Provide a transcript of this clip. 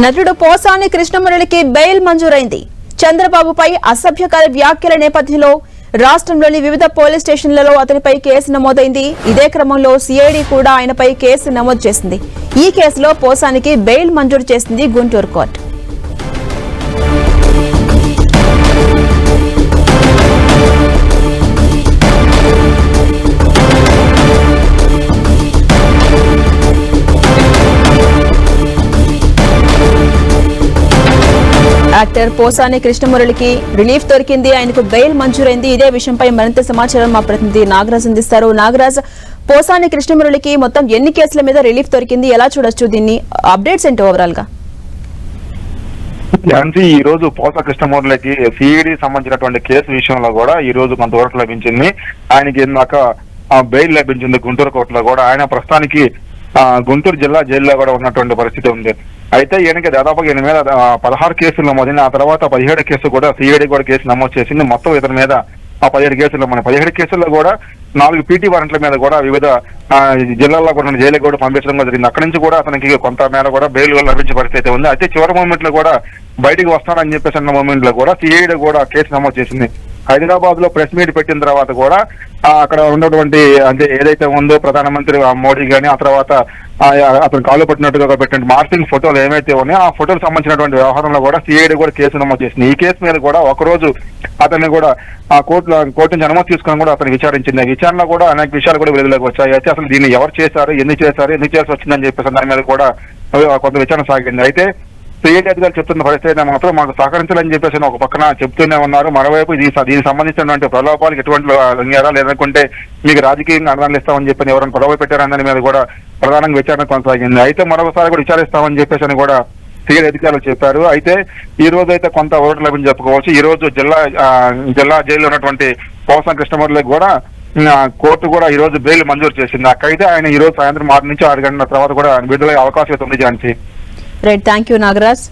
నటుడు పోసాని కృష్ణమురళికి బెయిల్ మంజూరైంది. చంద్రబాబుపై అసభ్యకర వ్యాఖ్యల నేపథ్యంలో రాష్ట్రంలోని వివిధ పోలీస్ స్టేషన్లలో అతనిపై కేసు నమోదైంది. ఇదే క్రమంలో సిఐడి కూడా ఆయనపై కేసు నమోదు చేసింది. ఈ కేసులో పోసానికి బెయిల్ మంజూరు చేసింది గుంటూరు కోర్టు. యాక్టర్ పోసాని కృష్ణమురళికి రిలీఫ్ దొరికింది. ఆయనకు బెయిల్ మంజూరైంది. ఇదే విషయంపై మరింత సమాచారం మా ప్రతినిధి నాగరాజ్ అందిస్తారు. నాగరాజ్, పోసాని కృష్ణమురళికి మొత్తం ఎన్ని కేసుల మీద రిలీఫ్ దొరికింది, ఎలా చూడొచ్చు దీన్ని, అప్డేట్స్ ఏంటి ఓవరాల్ గా? ఈ రోజు పోసా కృష్ణమురళికి సిఐడి సంబంధించినటువంటి కేసు విషయంలో కూడా ఈ రోజు కొంతవరకు లభించింది. ఆయనకి ఇందాక బెయిల్ లభించింది గుంటూరు కోర్టులో కూడా. ఆయన ప్రస్తుతానికి గుంటూరు జిల్లా జైల్లో కూడా ఉన్నటువంటి పరిస్థితి ఉంది. అయితే ఈయనకి దాదాపుగా ఈయన మీద 16 కేసులు నమోదైన, ఆ తర్వాత 17 కేసు కూడా సిఐడి కూడా కేసు నమోదు చేసింది. మొత్తం ఇతని మీద 17 కేసులు. మన 17 కేసుల్లో కూడా 4 పీటీ వారెంట్ల మీద కూడా వివిధ జిల్లాల్లో కూడా జైలుకి కూడా పంపించడం జరిగింది. అక్కడి నుంచి కూడా అతనికి కొంత మేర కూడా బెయిల్ లభించే పరిస్థితి ఉంది. అయితే చివరి మూమెంట్ లో కూడా బయటికి వస్తాడని చెప్పేసి అన్న మూమెంట్ లో కూడా సిఐడి కూడా కేసు నమోదు చేసింది. హైదరాబాద్ లో ప్రెస్ మీట్ పెట్టిన తర్వాత కూడా అక్కడ ఉన్నటువంటి అంటే ఏదైతే ఉందో ప్రధానమంత్రి మోడీ గాని, ఆ తర్వాత అతను కాలు పట్టినట్టుగా పెట్టిన మార్ఫింగ్ ఫోటోలు ఏమైతే ఉన్నాయో ఆ ఫోటోలు సంబంధించినటువంటి వ్యవహారంలో కూడా సిఐడి కూడా కేసు నమోదు చేసింది. ఈ కేసు మీద కూడా ఒకరోజు అతన్ని కూడా ఆ కోర్టు నుంచి అనుమతి తీసుకుని కూడా అతను విచారించింది. విచారణలో కూడా అనేక విషయాలు కూడా వెలుగులోకి వచ్చాయి. అయితే అసలు దీన్ని ఎవరు చేశారు, ఎందుకు చేయాల్సి వచ్చిందని చెప్పేసి దాని మీద కూడా కొంత విచారణ సాగింది. అయితే సిఐడి అధికారులు చెప్తున్న పరిస్థితి మాత్రం మాకు సహకరించాలని చెప్పేసి ఒక పక్కన చెప్తూనే ఉన్నారు. మరోవైపు దీనికి సంబంధించినటువంటి ప్రలోభాలకు ఎటువంటి లొంగారా, లేదనుకుంటే మీకు రాజకీయంగా అనుదానాలు ఇస్తామని చెప్పి ఎవరైనా ప్రలోభ పెట్టారని దాని మీద కూడా ప్రధానంగా విచారణ కొనసాగింది. అయితే మరొకసారి కూడా విచారిస్తామని చెప్పేసి అని కూడా సిఐడి అధికారులు చెప్పారు. అయితే ఈ రోజు అయితే కొంత ఓటు లభించి చెప్పుకోవచ్చు. ఈ రోజు జిల్లా జైల్లో ఉన్నటువంటి పోసాని కృష్ణమురళికి కూడా కోర్టు కూడా ఈ రోజు బెయిల్ మంజూరు చేసింది. అక్కడైతే ఆయన ఈ రోజు సాయంత్రం 6 నుంచి 6 గంటల తర్వాత కూడా విడుదలయ్యే అవకాశం ఉంది. Jhansi. Right, thank you Nagaraj.